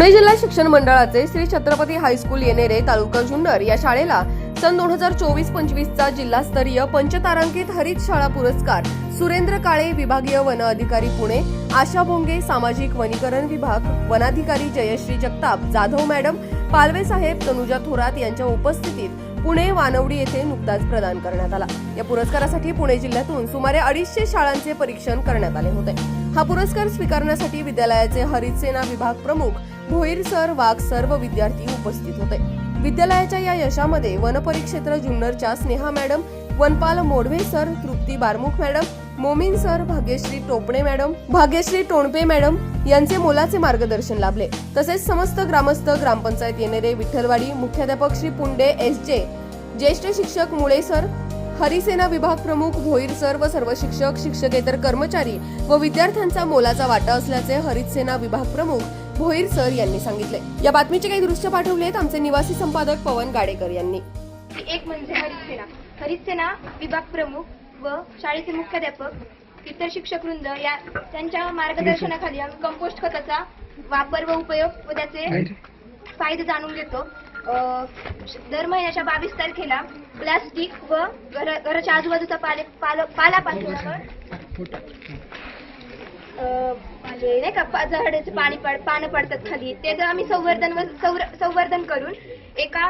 पुणे जिल्हा शिक्षण मंडळाचे श्री छत्रपती हायस्कूल येनेरे तालुका जुन्नर या शाळेला सन 2024-25 चा जिल्हास्तरीय पंचतारांकित हरित शाळा पुरस्कार सुरेंद्र काळे विभागीय वन अधिकारी पुणे, आशा भोंगे सामाजिक वनीकरण विभाग वनाधिकारी जयश्री जगताप जाधव मॅडम, पालवे साहेब तनुजा थोरात यांच्या उपस्थितीत पुणे वानवडी येथे नुकताच प्रदान करण्यात आला। या पुरस्कारासाठी पुणे जिल्ह्यातून सुमारे 250 शाळांचे परीक्षण करण्यात आले होते। हा पुरस्कार स्वीकारण्यासाठी विद्यालयाचे हरित सेना विभाग प्रमुख भोईर सर वाघ सर्व विद्यार्थी उपस्थित होते। विद्यालयाच्या या यशामध्ये वनपरिक्षेत्र जुन्नरच्या स्नेहा मॅडम, वनपाल Modve sir, Trupti Barmukh madam, Momin sir, Bhagyashree Tonpe madam यांचे मोलाचे मार्गदर्शन लाभले। तसेच समस्त ग्रामस्थ, ग्रामपंचायत येनेरे, विठ्ठलवाडी, मुख्याध्यापक श्री पुंडे एस.जे, ज्येष्ठ शिक्षक मुळे सर, हरिसेना विभाग प्रमुख भोईर सर व सर्व शिक्षक, शिक्षकेतर कर्मचारी व विद्यार्थ्यांचा मोलाचा वाटा असल्याचे हरित सेना विभाग प्रमुख भोईर सर यांनी सांगितले। या बातमीचे काही दृश्य पाठवलेत आमचे निवासी संपादक पवन गाडेकर यांनी। एक म्हणजे हरित सेना विभाग प्रमुख व शाळेचे मुख्याध्यापक, इतर शिक्षक वृंद या त्यांच्या मार्गदर्शनाखाली आम्ही कंपोस्ट खताचा वापर व उपयोग व त्याचे फायदे जाणून घेतो। दर महिन्याच्या 22 तारखेला प्लास्टिक व घराच्या आजूबाजूचा पालापाचोळ्यावर म्हणजे नाही का झाडाचे पानं पडतात खाली, ते जर आम्ही संवर्धन करून एका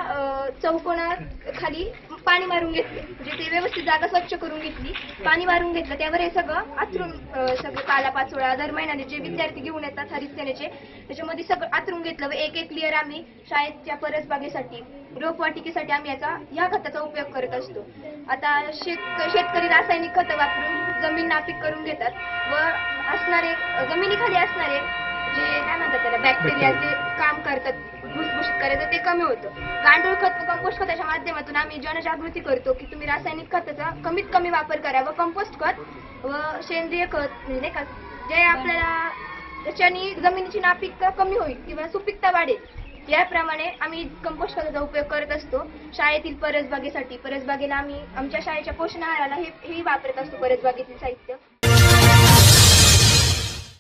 चौकोनात खाली पाणी मारून घेतले, म्हणजे ते व्यवस्थित जागा स्वच्छ करून घेतली, पाणी मारून घेतलं, त्यावर हे सगळं आथरून सगळं पालापाचोळा दर महिन्याने जे विद्यार्थी घेऊन येतात हरित सेनेचे त्याच्यामध्ये सगळं आथरून घेतलं व एक लेअर आम्ही शाळेच्या परसबागेसाठी, रोपवाटिकेसाठी आम्ही ह्या खताचा उपयोग करत असतो। आता शेतकरी रासायनिक खतं वापरून जमीन नापीक करून घेतात व जमिनीखाली असणारे जे काय म्हणतात त्याला बॅक्टेरिया जे काम करतात भुसभुशीत करायचं ते कमी होतं। गांडूळ खत व कंपोस्ट खताच्या माध्यमातून आम्ही जनजागृती करतो की तुम्ही रासायनिक खताचा कमीत कमी वापर करा व कंपोस्ट खत व सेंद्रिय खत म्हणजे का जे आपल्याला त्याच्याने जमिनीची नापीकता कमी होईल किंवा सुपीकता वाढेल याप्रमाणे आम्ही कंपोस्ट खताचा उपयोग करत असतो। शाळेतील परसबागेसाठी, परसबागेला आम्ही आमच्या शाळेच्या पोषण आहाराला हे वापरत असतो परसबागेतील साहित्य।